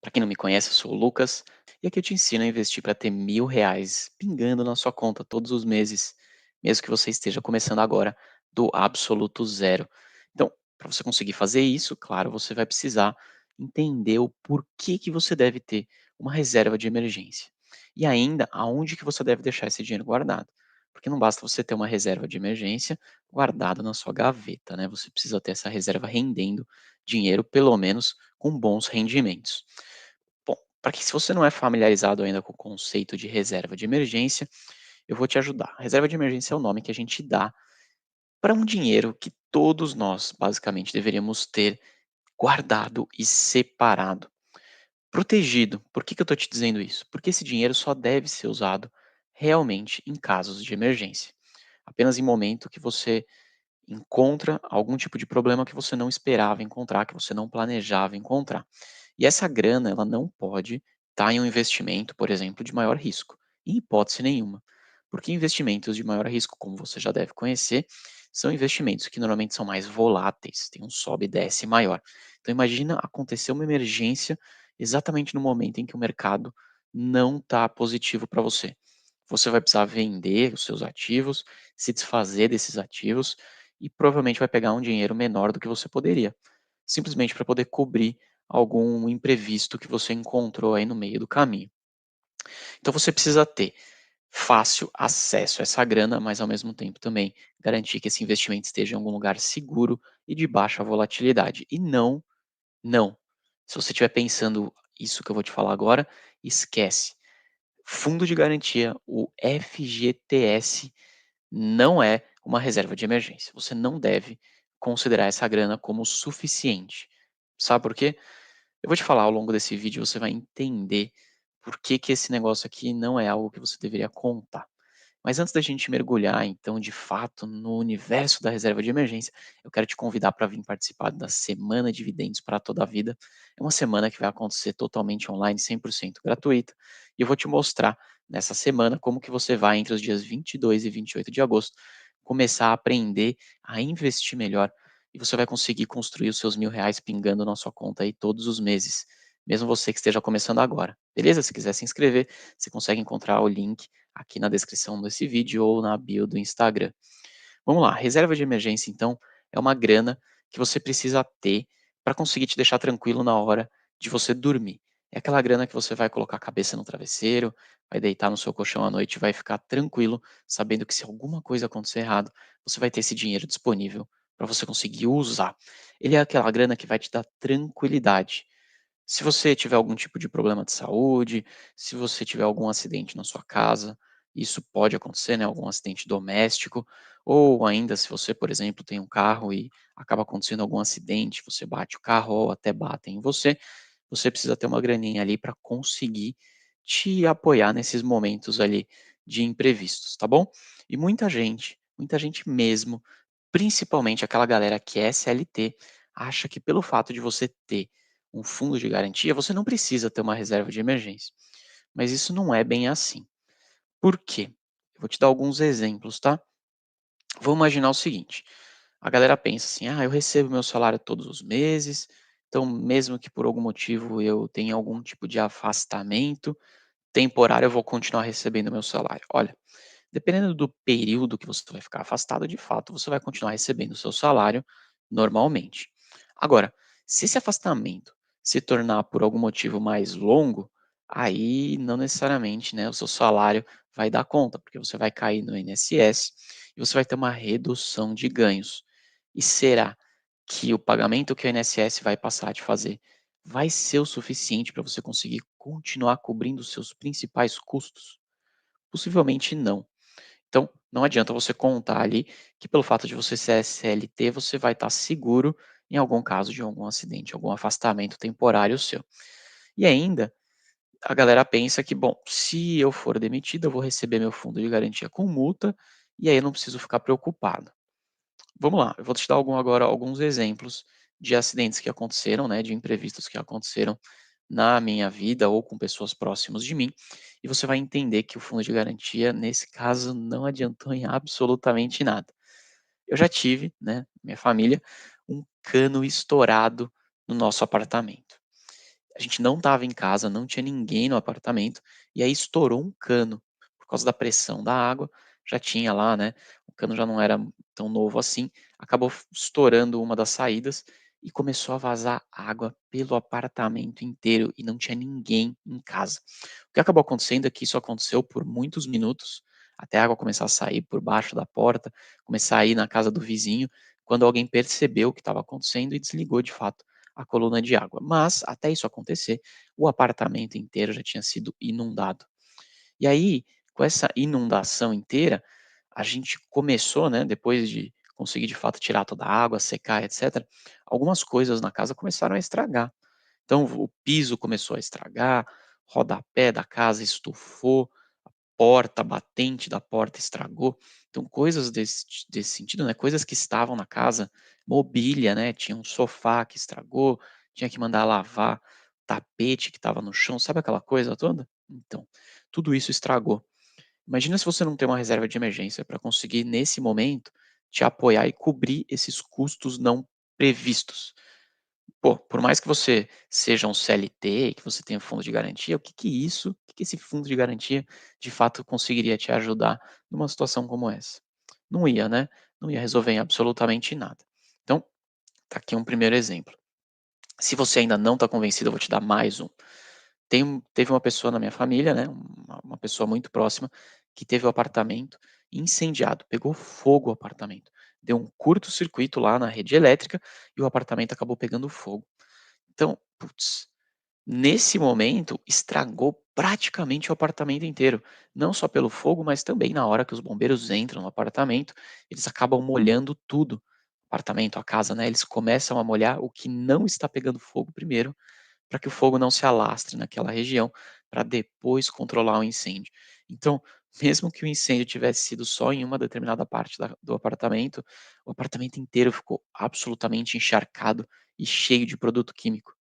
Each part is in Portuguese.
Para quem não me conhece, eu sou o Lucas e aqui eu te ensino a investir para ter R$ 1.000 pingando na sua conta todos os meses, mesmo que você esteja começando agora do absoluto zero. Então, para você conseguir fazer isso, claro, você vai precisar entender o porquê que você deve ter uma reserva de emergência e ainda aonde que você deve deixar esse dinheiro guardado. Porque não basta você ter uma reserva de emergência guardada na sua gaveta, né? Você precisa ter essa reserva rendendo dinheiro, pelo menos com bons rendimentos. Bom, para que se você não é familiarizado ainda com o conceito de reserva de emergência, eu vou te ajudar. Reserva de emergência é o nome que a gente dá para um dinheiro que todos nós, basicamente, deveríamos ter guardado e separado, protegido. Por que eu estou te dizendo isso? Porque esse dinheiro só deve ser usado realmente em casos de emergência. Apenas em momento que você encontra algum tipo de problema que você não esperava encontrar, que você não planejava encontrar. E essa grana, ela não pode estar em um investimento, por exemplo, de maior risco, em hipótese nenhuma. Porque investimentos de maior risco, como você já deve conhecer, são investimentos que normalmente são mais voláteis, tem um sobe e desce maior. Então imagina acontecer uma emergência exatamente no momento em que o mercado não está positivo para você. Você vai precisar vender os seus ativos, se desfazer desses ativos e provavelmente vai pegar um dinheiro menor do que você poderia, simplesmente para poder cobrir algum imprevisto que você encontrou aí no meio do caminho. Então você precisa ter fácil acesso a essa grana, mas ao mesmo tempo também garantir que esse investimento esteja em algum lugar seguro e de baixa volatilidade. E não. Se você estiver pensando isso que eu vou te falar agora, esquece. Fundo de garantia, o FGTS, não é uma reserva de emergência. Você não deve considerar essa grana como suficiente. Sabe por quê? Eu vou te falar ao longo desse vídeo, você vai entender por que que esse negócio aqui não é algo que você deveria contar. Mas antes da gente mergulhar, então, de fato, no universo da reserva de emergência, eu quero te convidar para vir participar da Semana Dividendos para Toda a Vida. É uma semana que vai acontecer totalmente online, 100% gratuita, e eu vou te mostrar nessa semana como que você vai, entre os dias 22 e 28 de agosto, começar a aprender a investir melhor, e você vai conseguir construir os seus R$ 1.000 pingando na sua conta aí todos os meses, mesmo você que esteja começando agora. Beleza? Se quiser se inscrever, você consegue encontrar o link aqui na descrição desse vídeo ou na bio do Instagram. Vamos lá, reserva de emergência, então, é uma grana que você precisa ter para conseguir te deixar tranquilo na hora de você dormir. É aquela grana que você vai colocar a cabeça no travesseiro, vai deitar no seu colchão à noite e vai ficar tranquilo, sabendo que se alguma coisa acontecer errado, você vai ter esse dinheiro disponível para você conseguir usar. Ele é aquela grana que vai te dar tranquilidade. Se você tiver algum tipo de problema de saúde, se você tiver algum acidente na sua casa, isso pode acontecer, né, algum acidente doméstico, ou ainda se você, por exemplo, tem um carro e acaba acontecendo algum acidente, você bate o carro ou até batem em você, você precisa ter uma graninha ali para conseguir te apoiar nesses momentos ali de imprevistos, tá bom? E muita gente mesmo, principalmente aquela galera que é SLT, acha que pelo fato de você ter um fundo de garantia, você não precisa ter uma reserva de emergência. Mas isso não é bem assim. Por quê? Eu vou te dar alguns exemplos, tá? Vamos imaginar o seguinte: a galera pensa assim, ah, eu recebo meu salário todos os meses, então mesmo que por algum motivo eu tenha algum tipo de afastamento temporário, eu vou continuar recebendo meu salário. Olha, dependendo do período que você vai ficar afastado, de fato, você vai continuar recebendo o seu salário normalmente. Agora, se esse afastamento se tornar por algum motivo mais longo, aí não necessariamente, né, o seu salário vai dar conta, porque você vai cair no INSS e você vai ter uma redução de ganhos. E será que o pagamento que o INSS vai passar a te fazer vai ser o suficiente para você conseguir continuar cobrindo os seus principais custos? Possivelmente não. Então, não adianta você contar ali que pelo fato de você ser CLT, você vai estar seguro em algum caso de algum acidente, algum afastamento temporário seu. E ainda, a galera pensa que, bom, se eu for demitido, eu vou receber meu fundo de garantia com multa, e aí eu não preciso ficar preocupado. Vamos lá, eu vou te dar agora alguns exemplos de acidentes que aconteceram, né, de imprevistos que aconteceram na minha vida ou com pessoas próximas de mim, e você vai entender que o fundo de garantia, nesse caso, não adiantou em absolutamente nada. Eu já tive, né, minha família, um cano estourado no nosso apartamento. A gente não estava em casa, não tinha ninguém no apartamento, e aí estourou um cano. Por causa da pressão da água, já tinha lá, né, o cano já não era tão novo assim, acabou estourando uma das saídas e começou a vazar água pelo apartamento inteiro e não tinha ninguém em casa. O que acabou acontecendo é que isso aconteceu por muitos minutos, até a água começar a sair por baixo da porta, começar a ir na casa do vizinho, quando alguém percebeu o que estava acontecendo e desligou de fato a coluna de água. Mas, até isso acontecer, o apartamento inteiro já tinha sido inundado. E aí, com essa inundação inteira, a gente começou, né, depois de conseguir de fato tirar toda a água, secar, etc., algumas coisas na casa começaram a estragar. Então, o piso começou a estragar, rodapé da casa estufou, porta, batente da porta estragou. Então coisas desse sentido, né, coisas que estavam na casa, mobília, né, tinha um sofá que estragou, tinha que mandar lavar, tapete que estava no chão, sabe aquela coisa toda? Então, tudo isso estragou. Imagina se você não tem uma reserva de emergência para conseguir, nesse momento, te apoiar e cobrir esses custos não previstos. Pô, por mais que você seja um CLT, que você tenha fundo de garantia, o que que esse fundo de garantia de fato conseguiria te ajudar numa situação como essa? Não ia, né? Não ia resolver em absolutamente nada. Então, tá aqui um primeiro exemplo. Se você ainda não está convencido, eu vou te dar mais um. Teve uma pessoa na minha família, né, uma pessoa muito próxima, que teve o apartamento incendiado, pegou fogo o apartamento. Deu um curto-circuito lá na rede elétrica e o apartamento acabou pegando fogo. Então, putz, nesse momento estragou praticamente o apartamento inteiro, não só pelo fogo, mas também na hora que os bombeiros entram no apartamento, eles acabam molhando tudo. O apartamento, a casa, né, eles começam a molhar o que não está pegando fogo primeiro, para que o fogo não se alastre naquela região, para depois controlar o incêndio. Então, mesmo que o incêndio tivesse sido só em uma determinada parte do apartamento, o apartamento inteiro ficou absolutamente encharcado e cheio de produto químico.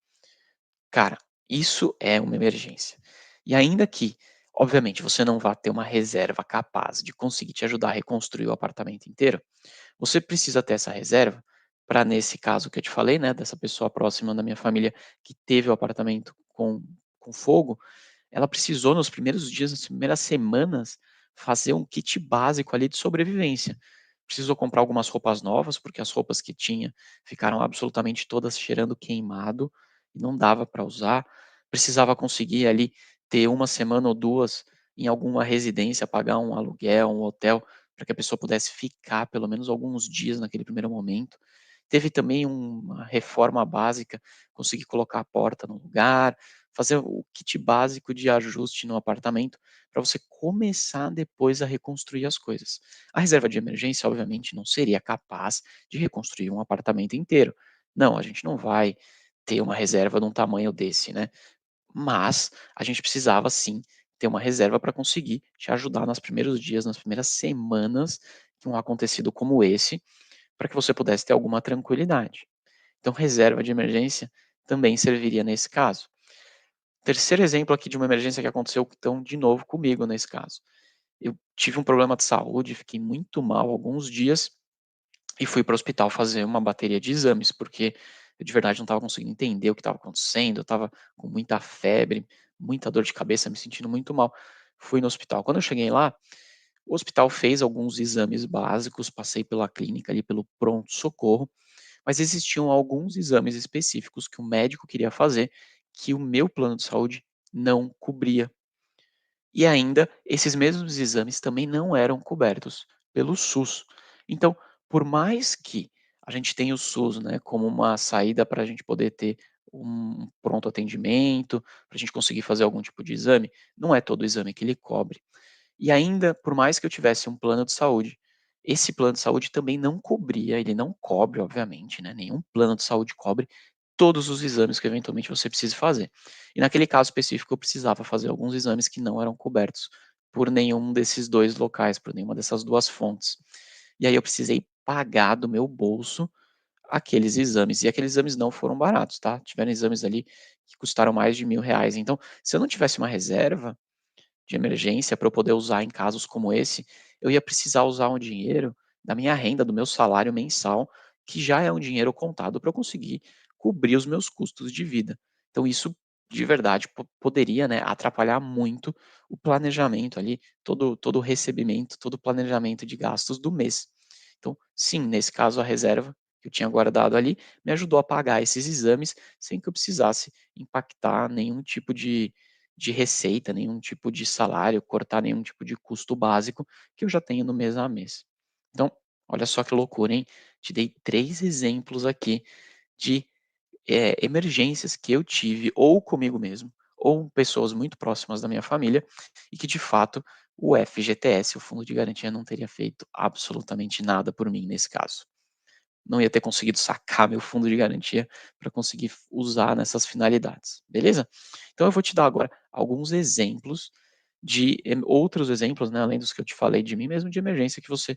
Cara, isso é uma emergência. E ainda que, obviamente, você não vá ter uma reserva capaz de conseguir te ajudar a reconstruir o apartamento inteiro, você precisa ter essa reserva para, nesse caso que eu te falei, né, dessa pessoa próxima da minha família que teve o apartamento com fogo, ela precisou nos primeiros dias, nas primeiras semanas, fazer um kit básico ali de sobrevivência. Precisou comprar algumas roupas novas, porque as roupas que tinha ficaram absolutamente todas cheirando queimado e não dava para usar. Precisava conseguir ali ter uma semana ou 2 em alguma residência, pagar um aluguel, um hotel, para que a pessoa pudesse ficar pelo menos alguns dias naquele primeiro momento. Teve também uma reforma básica, conseguir colocar a porta no lugar, fazer o kit básico de ajuste no apartamento, para você começar depois a reconstruir as coisas. A reserva de emergência, obviamente, não seria capaz de reconstruir um apartamento inteiro. Não, a gente não vai ter uma reserva de um tamanho desse, né? Mas a gente precisava sim ter uma reserva para conseguir te ajudar nos primeiros dias, nas primeiras semanas de um acontecido como esse, para que você pudesse ter alguma tranquilidade. Então, reserva de emergência também serviria nesse caso. Terceiro exemplo aqui de uma emergência que aconteceu, então, de novo comigo nesse caso. Eu tive um problema de saúde, fiquei muito mal alguns dias e fui para o hospital fazer uma bateria de exames, porque eu de verdade não estava conseguindo entender o que estava acontecendo, eu estava com muita febre, muita dor de cabeça, me sentindo muito mal. Fui no hospital. Quando eu cheguei lá, o hospital fez alguns exames básicos, passei pela clínica ali, pelo pronto-socorro, mas existiam alguns exames específicos que o médico queria fazer, que o meu plano de saúde não cobria. E ainda, esses mesmos exames também não eram cobertos pelo SUS. Então, por mais que a gente tenha o SUS, né, como uma saída para a gente poder ter um pronto atendimento, para a gente conseguir fazer algum tipo de exame, não é todo exame que ele cobre. E ainda, por mais que eu tivesse um plano de saúde, esse plano de saúde também não cobria, ele não cobre, obviamente, né, nenhum plano de saúde cobre todos os exames que eventualmente você precise fazer. E naquele caso específico eu precisava fazer alguns exames que não eram cobertos por nenhum desses 2 locais, por nenhuma dessas 2 fontes. E aí eu precisei pagar do meu bolso aqueles exames, e aqueles exames não foram baratos, tá, tiveram exames ali que custaram mais de R$ 1.000. Então, se eu não tivesse uma reserva de emergência para eu poder usar em casos como esse, eu ia precisar usar um dinheiro da minha renda, do meu salário mensal, que já é um dinheiro contado para eu conseguir cobrir os meus custos de vida. Então isso de verdade poderia, né, atrapalhar muito o planejamento ali, todo o recebimento, todo o planejamento de gastos do mês. Então, sim, nesse caso a reserva que eu tinha guardado ali me ajudou a pagar esses exames sem que eu precisasse impactar nenhum tipo de receita, nenhum tipo de salário, cortar nenhum tipo de custo básico que eu já tenho no mês a mês. Então, olha só que loucura, hein? Te dei 3 exemplos aqui de emergências que eu tive ou comigo mesmo, ou pessoas muito próximas da minha família, e que de fato o FGTS, o Fundo de Garantia, não teria feito absolutamente nada por mim nesse caso. Não ia ter conseguido sacar meu fundo de garantia para conseguir usar nessas finalidades, beleza? Então eu vou te dar agora alguns exemplos de outros exemplos, né, além dos que eu te falei de mim mesmo, de emergência que você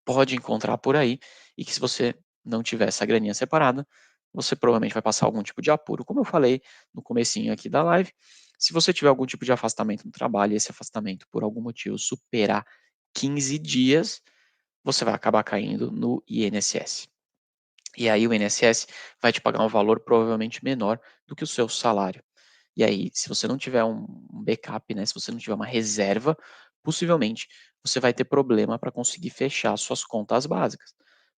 pode encontrar por aí, e que se você não tiver essa graninha separada, você provavelmente vai passar algum tipo de apuro. Como eu falei no comecinho aqui da live, se você tiver algum tipo de afastamento no trabalho e esse afastamento por algum motivo superar 15 dias, você vai acabar caindo no INSS. E aí o INSS vai te pagar um valor provavelmente menor do que o seu salário. E aí, se você não tiver um backup, né, se você não tiver uma reserva, possivelmente você vai ter problema para conseguir fechar suas contas básicas.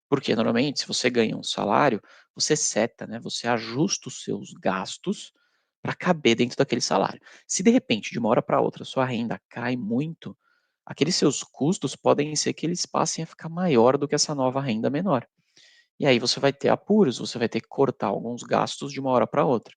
Porque normalmente, se você ganha um salário, você seta, né, você ajusta os seus gastos para caber dentro daquele salário. Se de repente, de uma hora para outra, sua renda cai muito, aqueles seus custos podem ser que eles passem a ficar maior do que essa nova renda menor. E aí você vai ter apuros, você vai ter que cortar alguns gastos de uma hora para outra.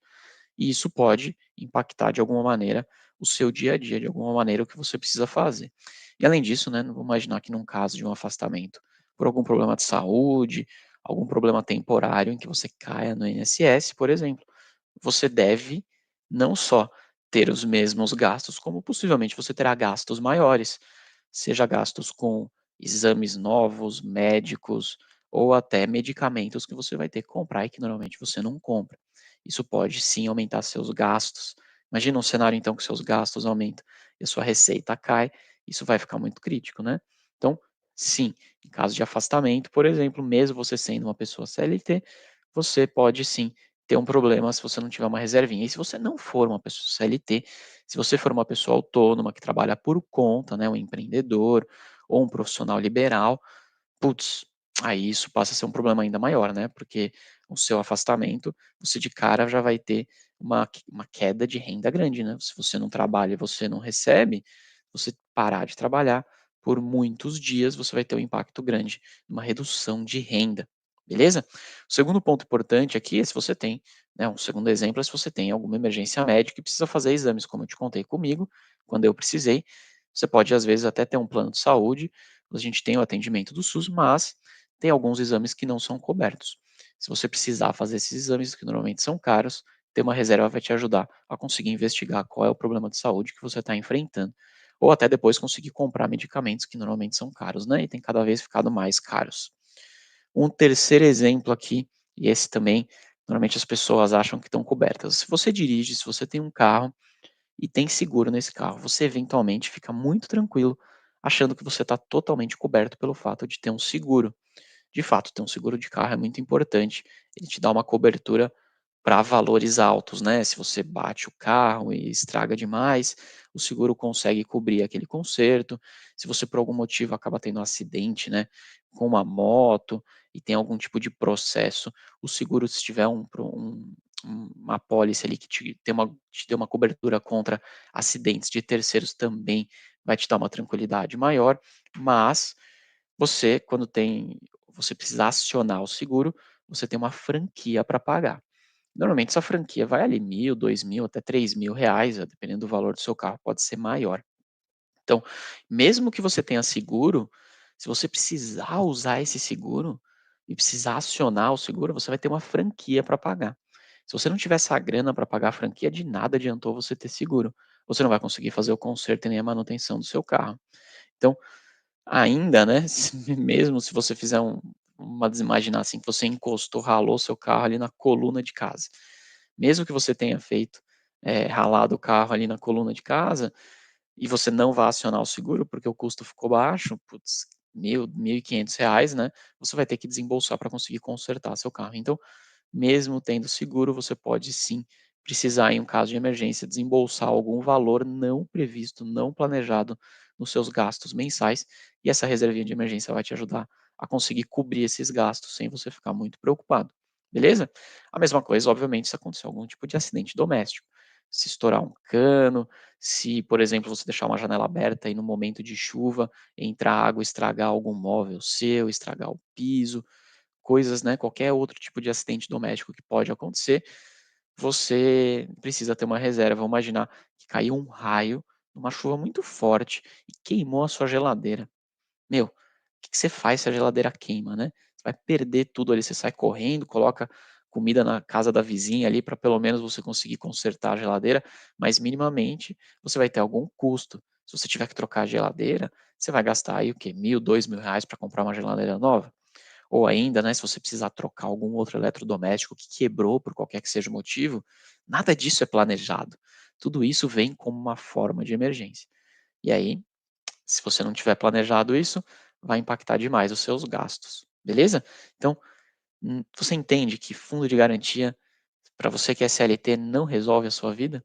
E isso pode impactar de alguma maneira o seu dia a dia, de alguma maneira o que você precisa fazer. E além disso, né, vamos imaginar que num caso de um afastamento por algum problema de saúde, algum problema temporário em que você caia no INSS, por exemplo, você deve não só ter os mesmos gastos, como possivelmente você terá gastos maiores, seja gastos com exames novos, médicos ou até medicamentos que você vai ter que comprar e que normalmente você não compra. Isso pode sim aumentar seus gastos. Imagina um cenário então que seus gastos aumentam e a sua receita cai, isso vai ficar muito crítico, né? Então, sim, em caso de afastamento, por exemplo, mesmo você sendo uma pessoa CLT, você pode sim ter um problema se você não tiver uma reservinha. E se você não for uma pessoa CLT, se você for uma pessoa autônoma que trabalha por conta, né, um empreendedor ou um profissional liberal, putz, aí isso passa a ser um problema ainda maior, né, porque o seu afastamento, você de cara já vai ter uma queda de renda grande, né. Se você não trabalha e você não recebe, você parar de trabalhar por muitos dias, você vai ter um impacto grande, uma redução de renda, beleza? O segundo ponto importante aqui é se você tem, né, um segundo exemplo é se você tem alguma emergência médica e precisa fazer exames, como eu te contei comigo, quando eu precisei, você pode às vezes até ter um plano de saúde, a gente tem o atendimento do SUS, mas tem alguns exames que não são cobertos. Se você precisar fazer esses exames, que normalmente são caros, ter uma reserva vai te ajudar a conseguir investigar qual é o problema de saúde que você está enfrentando. Ou até depois conseguir comprar medicamentos que normalmente são caros, né? E tem cada vez ficado mais caros. Um terceiro exemplo aqui, e esse também, normalmente as pessoas acham que estão cobertas. Se você dirige, se você tem um carro e tem seguro nesse carro, você eventualmente fica muito tranquilo, achando que você está totalmente coberto pelo fato de ter um seguro. De fato, ter um seguro de carro é muito importante, ele te dá uma cobertura para valores altos, né? Se você bate o carro e estraga demais, o seguro consegue cobrir aquele conserto. Se você por algum motivo acaba tendo um acidente, né, com uma moto e tem algum tipo de processo, o seguro se tiver uma apólice ali que te dê uma cobertura contra acidentes de terceiros também vai te dar uma tranquilidade maior, mas você quando você precisa acionar o seguro, você tem uma franquia para pagar. Normalmente essa franquia vai ali 1.000, 2.000, até 3.000 reais, dependendo do valor do seu carro, pode ser maior. Então, mesmo que você tenha seguro, se você precisar usar esse seguro e precisar acionar o seguro, você vai ter uma franquia para pagar. Se você não tiver essa grana para pagar a franquia, de nada adiantou você ter seguro. Você não vai conseguir fazer o conserto e nem a manutenção do seu carro. Então, ainda, né, mesmo se você fizer imaginar assim, que você encostou, ralou seu carro ali na coluna de casa. Mesmo que você tenha feito, ralado o carro ali na coluna de casa, e você não vá acionar o seguro, porque o custo ficou baixo, putz, 1.000, R$ 1.500, né, você vai ter que desembolsar para conseguir consertar seu carro. Então, mesmo tendo seguro, você pode sim precisar, em um caso de emergência, desembolsar algum valor não previsto, não planejado nos seus gastos mensais, e essa reservinha de emergência vai te ajudar a conseguir cobrir esses gastos sem você ficar muito preocupado, beleza? A mesma coisa, obviamente, se acontecer algum tipo de acidente doméstico. Se estourar um cano, se, por exemplo, você deixar uma janela aberta e no momento de chuva entrar água, e estragar algum móvel seu, estragar o piso, coisas, né, qualquer outro tipo de acidente doméstico que pode acontecer, você precisa ter uma reserva. Vamos imaginar que caiu um raio numa chuva muito forte e queimou a sua geladeira. Meu, o que que você faz se a geladeira queima, né? Você vai perder tudo ali, você sai correndo, coloca comida na casa da vizinha ali para pelo menos você conseguir consertar a geladeira, mas minimamente você vai ter algum custo. Se você tiver que trocar a geladeira, você vai gastar aí o quê? 1.000, R$ 2.000 para comprar uma geladeira nova? Ou ainda, né, se você precisar trocar algum outro eletrodoméstico que quebrou por qualquer que seja o motivo, nada disso é planejado. Tudo isso vem como uma forma de emergência. E aí, se você não tiver planejado isso, vai impactar demais os seus gastos, beleza? Então, você entende que fundo de garantia, para você que é CLT, não resolve a sua vida?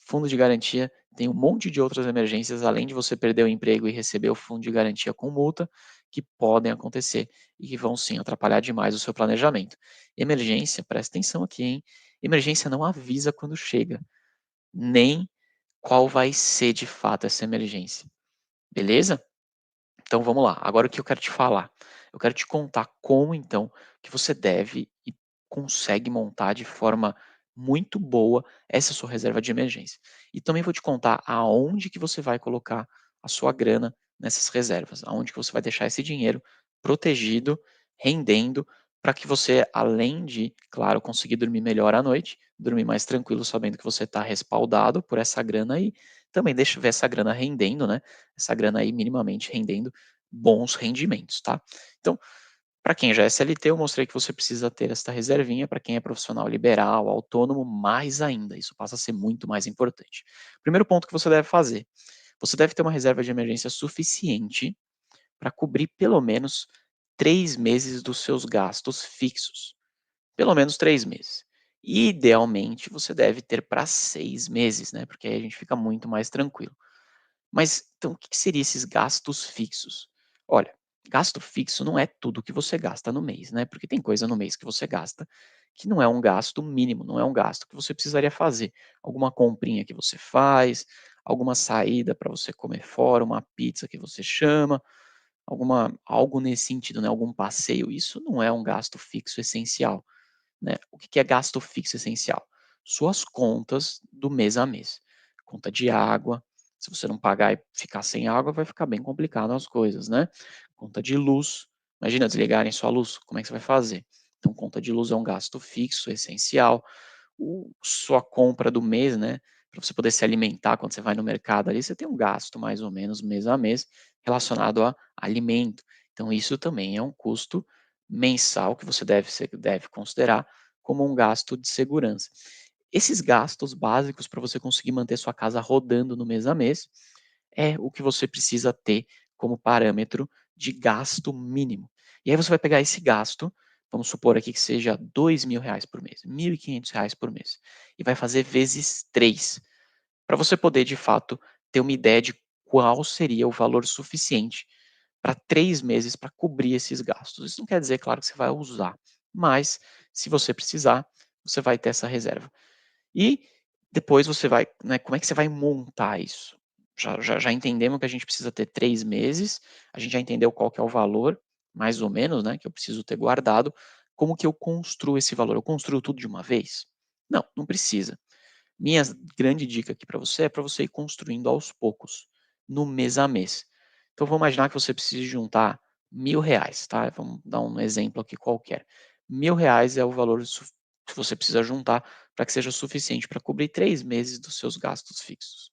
Fundo de garantia tem um monte de outras emergências, além de você perder o emprego e receber o fundo de garantia com multa, que podem acontecer e que vão sim atrapalhar demais o seu planejamento. Emergência, presta atenção aqui, hein? Emergência não avisa quando chega, nem qual vai ser de fato essa emergência, beleza? Então vamos lá, agora o que eu quero te falar? Eu quero te contar como então que você deve e consegue montar de forma muito boa essa sua reserva de emergência. E também vou te contar aonde que você vai colocar a sua grana nessas reservas, aonde que você vai deixar esse dinheiro protegido, rendendo, para que você, além de, claro, conseguir dormir melhor à noite, dormir mais tranquilo sabendo que você está respaldado por essa grana aí, também deixa ver essa grana rendendo, né? Essa grana aí minimamente rendendo bons rendimentos, tá? Então, para quem já é CLT, eu mostrei que você precisa ter esta reservinha. Para quem é profissional liberal, autônomo, mais ainda, isso passa a ser muito mais importante. Primeiro ponto que você deve fazer: você deve ter uma reserva de emergência suficiente para cobrir pelo menos 3 meses dos seus gastos fixos. Pelo menos 3 meses. Idealmente, você deve ter para 6 meses, né? Porque aí a gente fica muito mais tranquilo. Mas então o que que seria esses gastos fixos? Olha, gasto fixo não é tudo que você gasta no mês, né? Porque tem coisa no mês que você gasta que não é um gasto mínimo, não é um gasto que você precisaria fazer. Alguma comprinha que você faz, alguma saída para você comer fora, uma pizza que você chama, algo nesse sentido, né? Algum passeio, isso não é um gasto fixo essencial, né? O que que é gasto fixo essencial? Suas contas do mês a mês. Conta de água, se você não pagar e ficar sem água, vai ficar bem complicado as coisas, né? Conta de luz, imagina desligarem sua luz, como é que você vai fazer? Então, conta de luz é um gasto fixo, essencial. Sua compra do mês, né? Para você poder se alimentar quando você vai no mercado ali, você tem um gasto mais ou menos mês a mês relacionado a alimento. Então, isso também é um custo mensal que você deve considerar como um gasto de segurança. Esses gastos básicos para você conseguir manter sua casa rodando no mês a mês é o que você precisa ter como parâmetro de gasto mínimo. E aí você vai pegar esse gasto, vamos supor aqui que seja R$ 2.000 por mês, R$ 1.500 por mês, e vai fazer vezes 3, para você poder de fato ter uma ideia de qual seria o valor suficiente para 3 meses para cobrir esses gastos. Isso não quer dizer, claro, que você vai usar, mas se você precisar, você vai ter essa reserva. E depois você vai, né, como é que você vai montar isso? Já entendemos que a gente precisa ter 3 meses, a gente já entendeu qual que é o valor, mais ou menos, né, que eu preciso ter guardado. Como que eu construo esse valor? Eu construo tudo de uma vez? Não, não precisa. Minha grande dica aqui para você é para você ir construindo aos poucos, no mês a mês. Então vamos imaginar que você precise juntar R$ 1.000, tá? Vamos dar um exemplo aqui qualquer. R$ 1.000 é o valor que você precisa juntar para que seja suficiente para cobrir 3 meses dos seus gastos fixos.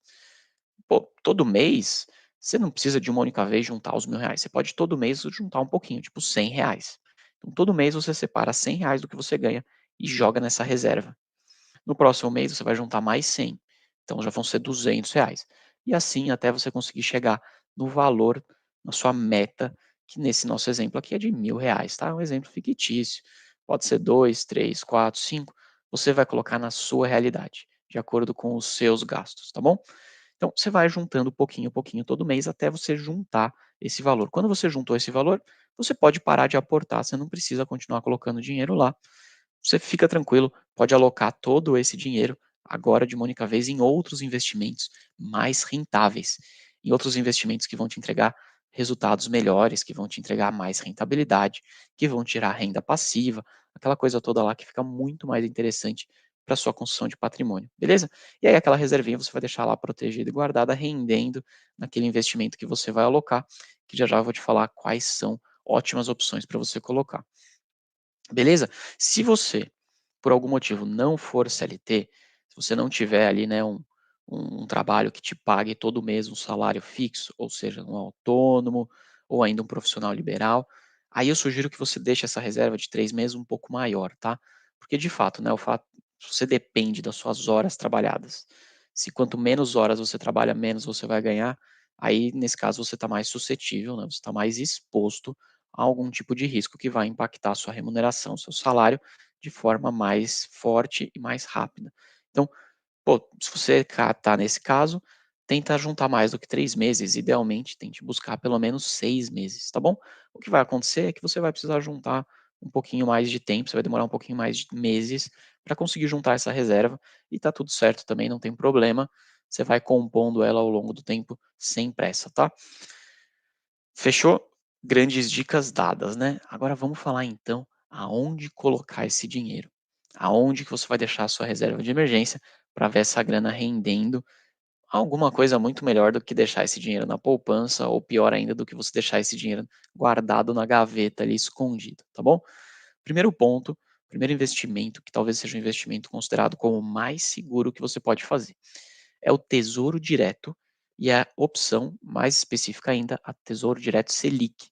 Pô, todo mês você não precisa de uma única vez juntar os R$ 1.000. Você pode todo mês juntar um pouquinho, tipo R$ 100. Então todo mês você separa R$ 100 do que você ganha e joga nessa reserva. No próximo mês você vai juntar mais 100, então já vão ser R$ 200. E assim até você conseguir chegar no valor, na sua meta, que nesse nosso exemplo aqui é de R$ 1.000, tá? É um exemplo fictício. Pode ser 2, 3, 4, 5. você vai colocar na sua realidade, de acordo com os seus gastos, tá bom? Então, você vai juntando pouquinho a pouquinho todo mês até você juntar esse valor. Quando você juntou esse valor, você pode parar de aportar, você não precisa continuar colocando dinheiro lá. Você fica tranquilo, pode alocar todo esse dinheiro agora de uma única vez em outros investimentos mais rentáveis, em outros investimentos que vão te entregar resultados melhores, que vão te entregar mais rentabilidade, que vão tirar renda passiva, aquela coisa toda lá que fica muito mais interessante para sua construção de patrimônio, beleza? E aí aquela reservinha você vai deixar lá protegida e guardada, rendendo naquele investimento que você vai alocar, que já já eu vou te falar quais são ótimas opções para você colocar. Beleza? Se você, por algum motivo, não for CLT, se você não tiver ali, né, um trabalho que te pague todo mês um salário fixo, ou seja, um autônomo ou ainda um profissional liberal, aí eu sugiro que você deixe essa reserva de 3 meses um pouco maior, tá? Porque de fato, né, o fato você depende das suas horas trabalhadas. Se quanto menos horas você trabalha, menos você vai ganhar, aí nesse caso você está mais suscetível, né, você está mais exposto a algum tipo de risco que vai impactar a sua remuneração, seu salário, de forma mais forte e mais rápida. Então, pô, se você está nesse caso, tenta juntar mais do que 3 meses, idealmente tente buscar pelo menos 6 meses, tá bom? O que vai acontecer é que você vai precisar juntar um pouquinho mais de tempo, você vai demorar um pouquinho mais de meses para conseguir juntar essa reserva e tá tudo certo também, não tem problema. Você vai compondo ela ao longo do tempo sem pressa, tá? Fechou? Grandes dicas dadas, né? Agora vamos falar então aonde colocar esse dinheiro. Aonde que você vai deixar a sua reserva de emergência para ver essa grana rendendo alguma coisa muito melhor do que deixar esse dinheiro na poupança ou pior ainda do que você deixar esse dinheiro guardado na gaveta ali escondido, tá bom? Primeiro ponto, primeiro investimento, que talvez seja um investimento considerado como o mais seguro que você pode fazer, é o Tesouro Direto e a opção mais específica ainda, a Tesouro Direto Selic.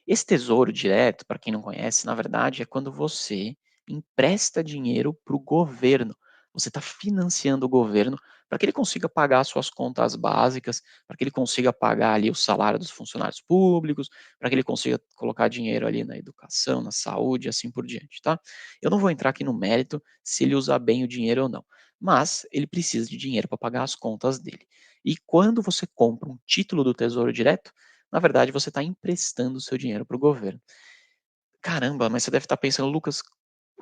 Esse tesouro direto, para quem não conhece, na verdade é quando você empresta dinheiro para o governo. Você está financiando o governo para que ele consiga pagar suas contas básicas, para que ele consiga pagar ali o salário dos funcionários públicos, para que ele consiga colocar dinheiro ali na educação, na saúde e assim por diante, tá? Eu não vou entrar aqui no mérito se ele usa bem o dinheiro ou não, mas ele precisa de dinheiro para pagar as contas dele. E quando você compra um título do Tesouro Direto, na verdade, você está emprestando o seu dinheiro para o governo. Caramba, mas você deve estar pensando, Lucas,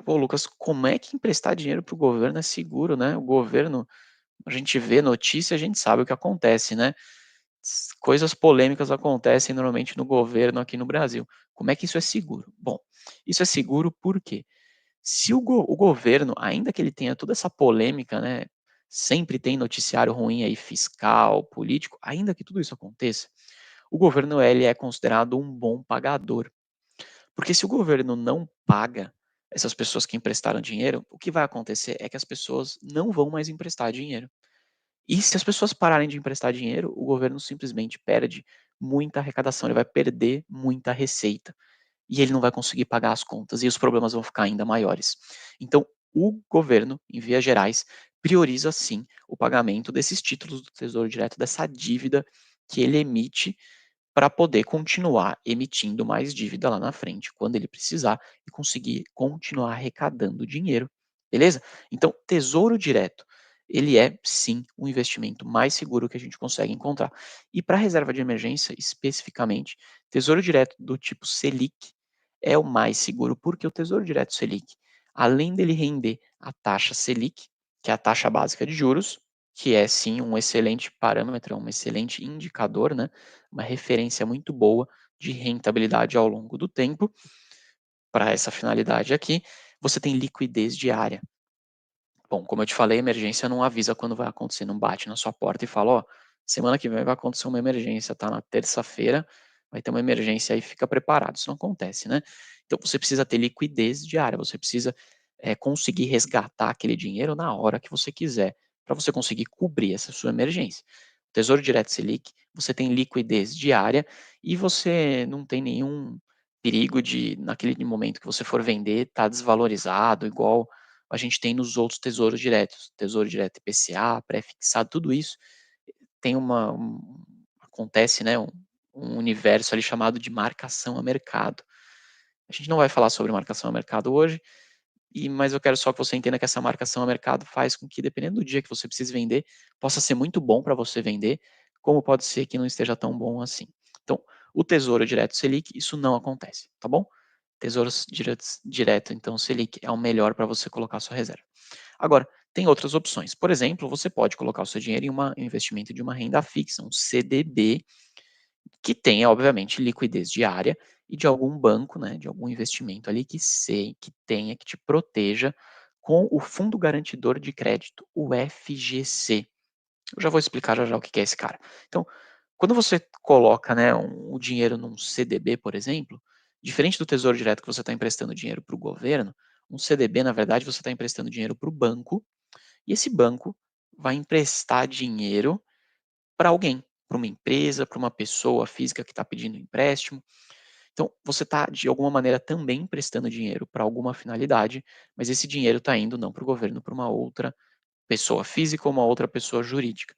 pô, Lucas, como é que emprestar dinheiro para o governo é seguro, né? O governo, a gente vê notícia, a gente sabe o que acontece, né? Coisas polêmicas acontecem normalmente no governo aqui no Brasil. Como é que isso é seguro? Bom, isso é seguro porque se o governo, ainda que ele tenha toda essa polêmica, né? Sempre tem noticiário ruim aí, fiscal, político, ainda que tudo isso aconteça, o governo ele é considerado um bom pagador. Porque se o governo não paga essas pessoas que emprestaram dinheiro, o que vai acontecer é que as pessoas não vão mais emprestar dinheiro. E se as pessoas pararem de emprestar dinheiro, o governo simplesmente perde muita arrecadação, ele vai perder muita receita e ele não vai conseguir pagar as contas e os problemas vão ficar ainda maiores. Então, o governo, em vias gerais, prioriza sim o pagamento desses títulos do Tesouro Direto, dessa dívida que ele emite para poder continuar emitindo mais dívida lá na frente, quando ele precisar, e conseguir continuar arrecadando dinheiro, beleza? Então, tesouro direto, ele é sim o investimento mais seguro que a gente consegue encontrar. E para reserva de emergência, especificamente, tesouro direto do tipo Selic é o mais seguro, porque o tesouro direto Selic, além dele render a taxa Selic, que é a taxa básica de juros, que é sim um excelente parâmetro, um excelente indicador, né? Uma referência muito boa de rentabilidade ao longo do tempo. Para essa finalidade aqui, você tem liquidez diária. Bom, como eu te falei, emergência não avisa quando vai acontecer, não bate na sua porta e fala, ó, semana que vem vai acontecer uma emergência, tá na terça-feira, vai ter uma emergência aí, fica preparado. Isso não acontece, né? Então você precisa ter liquidez diária, você precisa conseguir resgatar aquele dinheiro na hora que você quiser, para você conseguir cobrir essa sua emergência. Tesouro Direto Selic, você tem liquidez diária e você não tem nenhum perigo de, naquele momento que você for vender, estar desvalorizado, igual a gente tem nos outros tesouros diretos, tesouro direto IPCA, pré-fixado, tudo isso tem acontece, né, um universo ali chamado de marcação a mercado. A gente não vai falar sobre marcação a mercado hoje, mas eu quero só que você entenda que essa marcação a mercado faz com que, dependendo do dia que você precise vender, possa ser muito bom para você vender, como pode ser que não esteja tão bom assim. Então, o Tesouro Direto Selic, isso não acontece, tá bom? Tesouros direto, então Selic é o melhor para você colocar a sua reserva. Agora, tem outras opções. Por exemplo, você pode colocar o seu dinheiro em um investimento de uma renda fixa, um CDB, que tenha, obviamente, liquidez diária e de algum banco, né, de algum investimento ali que tenha, que te proteja com o Fundo Garantidor de Crédito, o FGC. Eu já vou explicar já já o que é esse cara. Então, quando você coloca, né, o dinheiro num CDB, por exemplo, diferente do Tesouro Direto que você está emprestando dinheiro para o governo, um CDB, na verdade, você está emprestando dinheiro para o banco, e esse banco vai emprestar dinheiro para alguém, para uma empresa, para uma pessoa física que está pedindo empréstimo. Então, você está, de alguma maneira, também emprestando dinheiro para alguma finalidade, mas esse dinheiro está indo não para o governo, para uma outra pessoa física ou uma outra pessoa jurídica.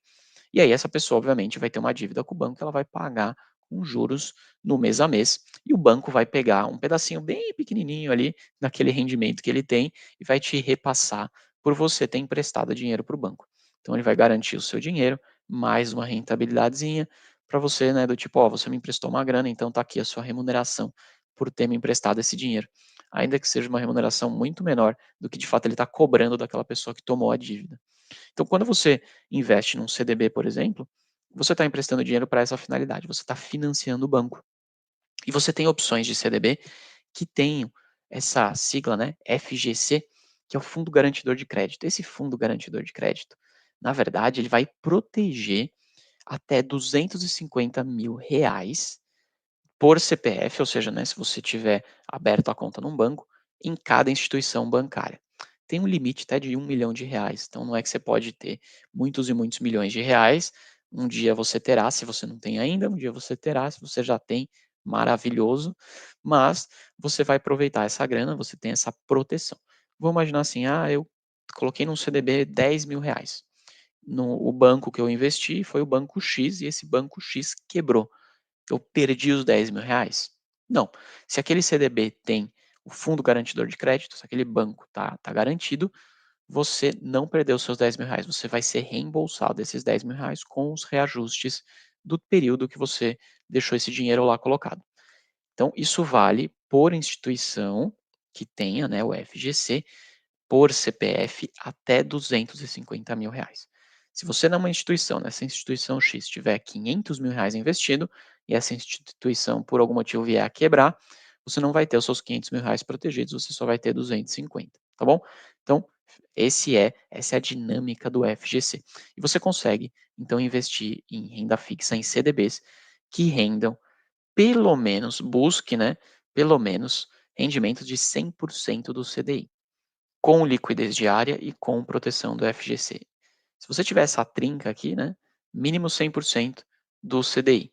E aí essa pessoa, obviamente, vai ter uma dívida com o banco que ela vai pagar com juros no mês a mês, e o banco vai pegar um pedacinho bem pequenininho ali daquele rendimento que ele tem e vai te repassar por você ter emprestado dinheiro para o banco. Então ele vai garantir o seu dinheiro, mais uma rentabilidadezinha para você, né, do tipo, ó, você me emprestou uma grana, então tá aqui a sua remuneração por ter me emprestado esse dinheiro. Ainda que seja uma remuneração muito menor do que de fato ele está cobrando daquela pessoa que tomou a dívida. Então, quando você investe num CDB, por exemplo, você está emprestando dinheiro para essa finalidade, você está financiando o banco. E você tem opções de CDB que tenham essa sigla, né, FGC, que é o Fundo Garantidor de Crédito. Esse Fundo Garantidor de Crédito, na verdade, ele vai proteger até R$ 250 mil por CPF, ou seja, né, se você tiver aberto a conta num banco, em cada instituição bancária. Tem um limite até de R$ 1 milhão, então não é que você pode ter muitos e muitos milhões de reais. Um dia você terá, se você não tem ainda, um dia você terá, se você já tem, maravilhoso, mas você vai aproveitar essa grana, você tem essa proteção. Vou imaginar assim, eu coloquei num CDB R$ 10 mil. O banco que eu investi foi o banco X e esse banco X quebrou. Eu perdi os R$ 10 mil? Não. Se aquele CDB tem o fundo garantidor de crédito, se aquele banco tá garantido, você não perdeu os seus R$ 10 mil. Você vai ser reembolsado esses R$ 10 mil com os reajustes do período que você deixou esse dinheiro lá colocado. Então, isso vale por instituição que tenha, né, o FGC, por CPF até R$ 250 mil. Se você numa instituição, nessa instituição X, tiver R$ 500 mil investido e essa instituição por algum motivo vier a quebrar, você não vai ter os seus R$ 500 mil protegidos, você só vai ter 250, tá bom? Então, essa é a dinâmica do FGC. E você consegue, então, investir em renda fixa, em CDBs, que rendam pelo menos, busque, né, pelo menos rendimento de 100% do CDI com liquidez diária e com proteção do FGC. Se você tiver essa trinca aqui, né, mínimo 100% do CDI,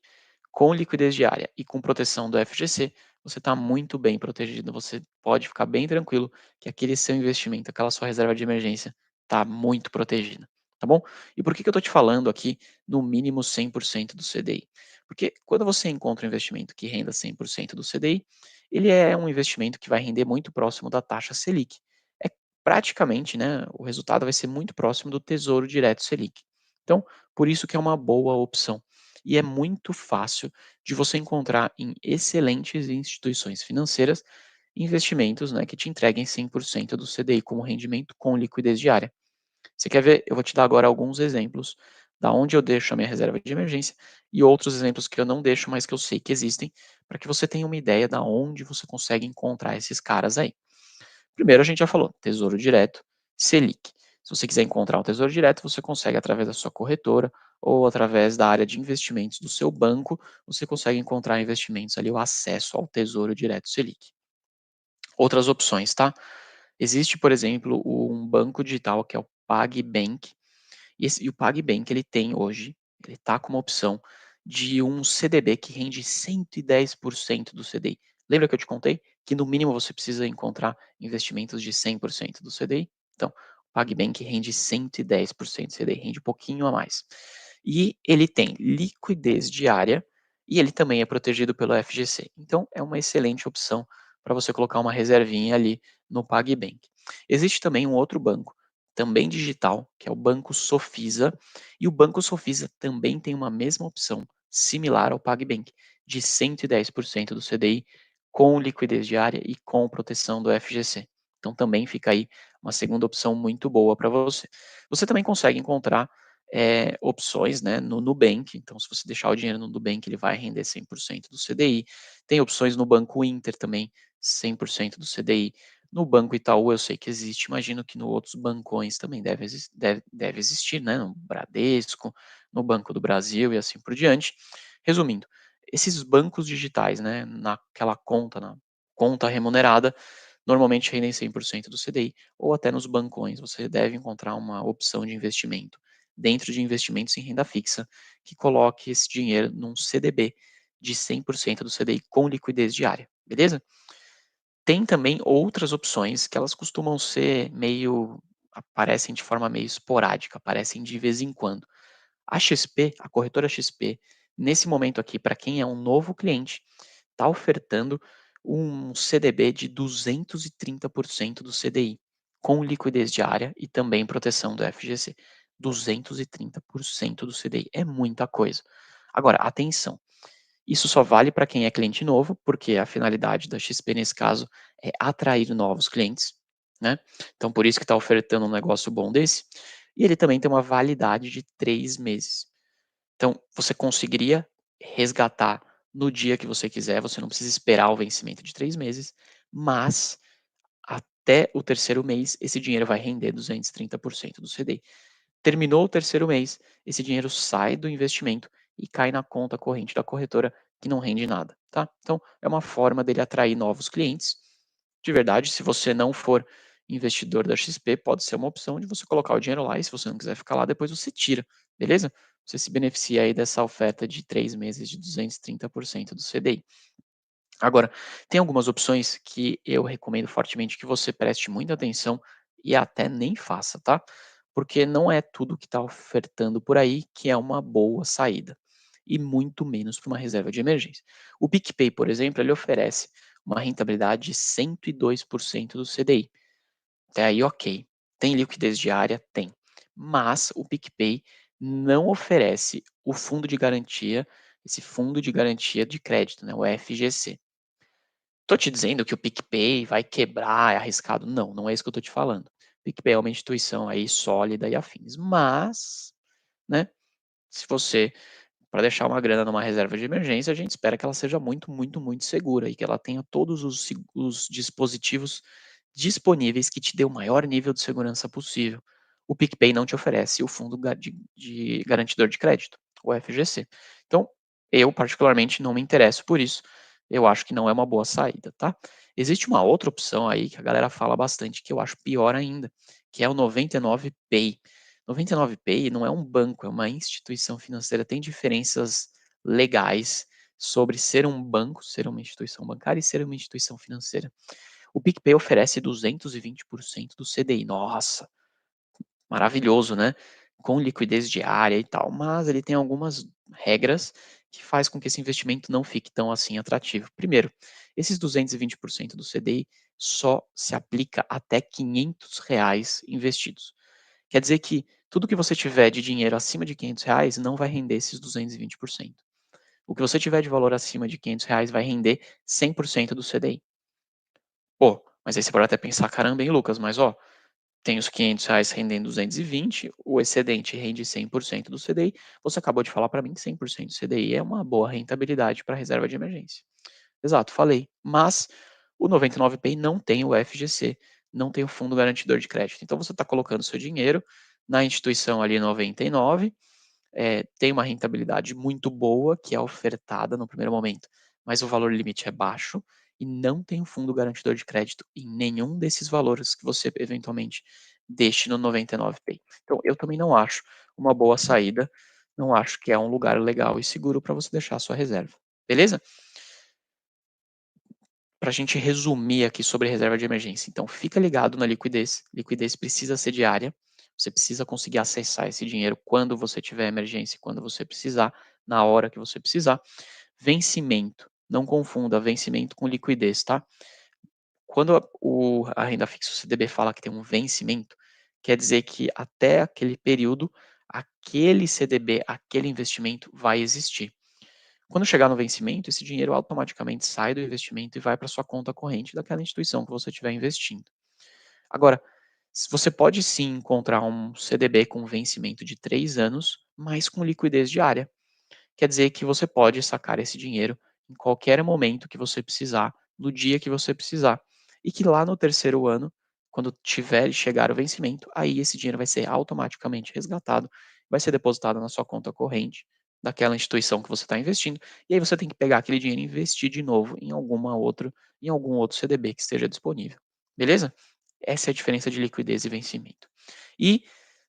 com liquidez diária e com proteção do FGC, você está muito bem protegido. Você pode ficar bem tranquilo que aquele seu investimento, aquela sua reserva de emergência, está muito protegida. Tá bom? E por que eu estou te falando aqui no mínimo 100% do CDI? Porque quando você encontra um investimento que renda 100% do CDI, ele é um investimento que vai render muito próximo da taxa Selic. É praticamente, né, o resultado vai ser muito próximo do Tesouro Direto Selic. Então, por isso que é uma boa opção. E é muito fácil de você encontrar em excelentes instituições financeiras investimentos, né, que te entreguem 100% do CDI como rendimento com liquidez diária. Você quer ver? Eu vou te dar agora alguns exemplos da onde eu deixo a minha reserva de emergência e outros exemplos que eu não deixo, mas que eu sei que existem, para que você tenha uma ideia da onde você consegue encontrar esses caras aí. Primeiro a gente já falou, Tesouro Direto, Selic. Se você quiser encontrar um Tesouro Direto, você consegue através da sua corretora ou através da área de investimentos do seu banco, você consegue encontrar investimentos ali, o acesso ao Tesouro Direto Selic. Outras opções, tá? Existe, por exemplo, um banco digital que é o PagBank, e o PagBank ele tem hoje, ele está com uma opção de um CDB que rende 110% do CDI. Lembra que eu te contei que no mínimo você precisa encontrar investimentos de 100% do CDI? Então, o PagBank rende 110% do CDI, rende um pouquinho a mais. E ele tem liquidez diária e ele também é protegido pelo FGC. Então, é uma excelente opção para você colocar uma reservinha ali no PagBank. Existe também um outro banco, também digital, que é o Banco Sofisa, e o Banco Sofisa também tem uma mesma opção, similar ao PagBank, de 110% do CDI, com liquidez diária e com proteção do FGC. Então também fica aí uma segunda opção muito boa para você. Você também consegue encontrar opções, né, no Nubank. Então, se você deixar o dinheiro no Nubank, ele vai render 100% do CDI. Tem opções no Banco Inter também, 100% do CDI. No Banco Itaú eu sei que existe, imagino que no outros bancões também deve existir, né, no Bradesco, no Banco do Brasil e assim por diante. Resumindo, esses bancos digitais, né, na conta remunerada, normalmente rendem 100% do CDI, ou até nos bancões você deve encontrar uma opção de investimento dentro de investimentos em renda fixa, que coloque esse dinheiro num CDB de 100% do CDI com liquidez diária, beleza? Tem também outras opções que elas costumam ser meio aparecem de forma meio esporádica, aparecem de vez em quando. A XP, a corretora XP, nesse momento aqui, para quem é um novo cliente, está ofertando um CDB de 230% do CDI, com liquidez diária e também proteção do FGC. 230% do CDI é muita coisa. Agora, atenção, isso só vale para quem é cliente novo, porque a finalidade da XP nesse caso é atrair novos clientes, né? Então por isso que está ofertando um negócio bom desse. E ele também tem uma validade de 3 meses. Então você conseguiria resgatar no dia que você quiser, você não precisa esperar o vencimento de 3 meses, mas até o terceiro mês esse dinheiro vai render 230% do CDI. Terminou o terceiro mês, esse dinheiro sai do investimento e cai na conta corrente da corretora, que não rende nada, tá? Então, é uma forma dele atrair novos clientes. De verdade, se você não for investidor da XP, pode ser uma opção de você colocar o dinheiro lá e se você não quiser ficar lá, depois você tira, beleza? Você se beneficia aí dessa oferta de 3 meses de 230% do CDI. Agora, tem algumas opções que eu recomendo fortemente que você preste muita atenção e até nem faça, tá? Porque não é tudo que está ofertando por aí que é uma boa saída, e muito menos para uma reserva de emergência. O PicPay, por exemplo, ele oferece uma rentabilidade de 102% do CDI. Até aí, ok. Tem liquidez diária? Tem. Mas o PicPay não oferece o fundo de garantia, esse fundo de garantia de crédito, né, o FGC. Tô te dizendo que o PicPay vai quebrar, é arriscado. Não, não é isso que eu tô te falando. O PicPay é uma instituição aí sólida e afins. Mas, né, se você para deixar uma grana numa reserva de emergência, a gente espera que ela seja muito, muito, muito segura e que ela tenha todos os dispositivos disponíveis que te dê o maior nível de segurança possível. O PicPay não te oferece o fundo de garantidor de crédito, o FGC. Então, eu particularmente não me interesso por isso. Eu acho que não é uma boa saída, tá? Existe uma outra opção aí que a galera fala bastante que eu acho pior ainda, que é o 99Pay. 99Pay não é um banco, é uma instituição financeira. Tem diferenças legais sobre ser um banco, ser uma instituição bancária e ser uma instituição financeira. O PicPay oferece 220% do CDI. Nossa, maravilhoso, né? Com liquidez diária e tal, mas ele tem algumas regras que faz com que esse investimento não fique tão assim atrativo. Primeiro, esses 220% do CDI só se aplica até R$ 500 investidos. Quer dizer que tudo que você tiver de dinheiro acima de R$ 500 não vai render esses 220%. O que você tiver de valor acima de R$ 500 vai render 100% do CDI. Pô, mas aí você pode até pensar, caramba, hein, Lucas, mas ó, tem os R$ 500 rendendo 220, o excedente rende 100% do CDI. Você acabou de falar para mim que 100% do CDI é uma boa rentabilidade para reserva de emergência. Exato, falei. Mas o 99Pay não tem o FGC, não tem o fundo garantidor de crédito. Então você está colocando seu dinheiro na instituição ali 99, tem uma rentabilidade muito boa que é ofertada no primeiro momento, mas o valor limite é baixo e não tem um fundo garantidor de crédito em nenhum desses valores que você eventualmente deixe no 99Pay. Então, eu também não acho uma boa saída, não acho que é um lugar legal e seguro para você deixar a sua reserva. Beleza? Para a gente resumir aqui sobre reserva de emergência. Então, fica ligado na liquidez. Liquidez precisa ser diária. Você precisa conseguir acessar esse dinheiro quando você tiver emergência, quando você precisar, na hora que você precisar. Vencimento. Não confunda vencimento com liquidez, tá? Quando a renda fixa, o CDB fala que tem um vencimento, quer dizer que até aquele período, aquele CDB, aquele investimento vai existir. Quando chegar no vencimento, esse dinheiro automaticamente sai do investimento e vai para sua conta corrente daquela instituição que você estiver investindo. Agora, você pode sim encontrar um CDB com vencimento de 3 anos, mas com liquidez diária. Quer dizer que você pode sacar esse dinheiro em qualquer momento que você precisar, no dia que você precisar. E que lá no terceiro ano, quando tiver chegar o vencimento, aí esse dinheiro vai ser automaticamente resgatado, vai ser depositado na sua conta corrente daquela instituição que você está investindo, e aí você tem que pegar aquele dinheiro e investir de novo em algum outro CDB que esteja disponível. Beleza? Essa é a diferença de liquidez e vencimento. E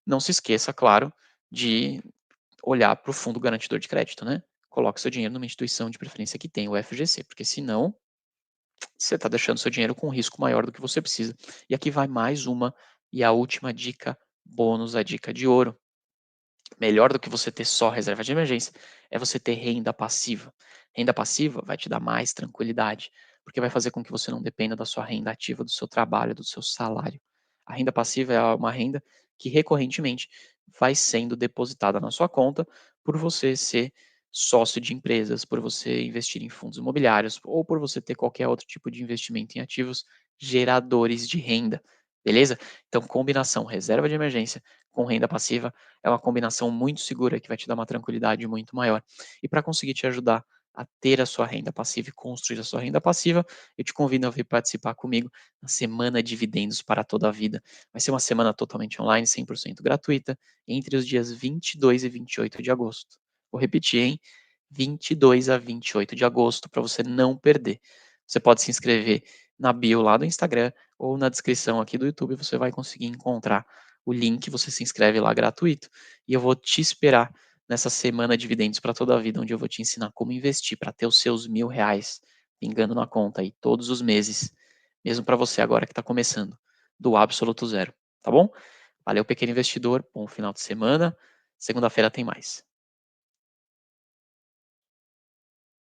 não se esqueça, claro, de olhar para o fundo garantidor de crédito, né? Coloque seu dinheiro numa instituição de preferência que tem o FGC, porque senão você está deixando seu dinheiro com um risco maior do que você precisa. E aqui vai mais uma e a última dica bônus, a dica de ouro. Melhor do que você ter só reserva de emergência é você ter renda passiva. Renda passiva vai te dar mais tranquilidade, porque vai fazer com que você não dependa da sua renda ativa, do seu trabalho, do seu salário. A renda passiva é uma renda que recorrentemente vai sendo depositada na sua conta por você ser sócio de empresas, por você investir em fundos imobiliários ou por você ter qualquer outro tipo de investimento em ativos geradores de renda. Beleza? Então, combinação reserva de emergência com renda passiva é uma combinação muito segura que vai te dar uma tranquilidade muito maior. E para conseguir te ajudar a ter a sua renda passiva e construir a sua renda passiva, eu te convido a vir participar comigo na Semana Dividendos para toda a Vida. Vai ser uma semana totalmente online, 100% gratuita, entre os dias 22 e 28 de agosto. Vou repetir, hein? 22 a 28 de agosto, para você não perder. Você pode se inscrever na bio lá do Instagram ou na descrição aqui do YouTube, você vai conseguir encontrar o link, você se inscreve lá gratuito e eu vou te esperar nessa semana Dividendos para toda a vida, onde eu vou te ensinar como investir para ter os seus R$ 1.000 pingando na conta aí todos os meses, mesmo para você agora que está começando, do absoluto zero, tá bom? Valeu, pequeno investidor, bom final de semana, segunda-feira tem mais.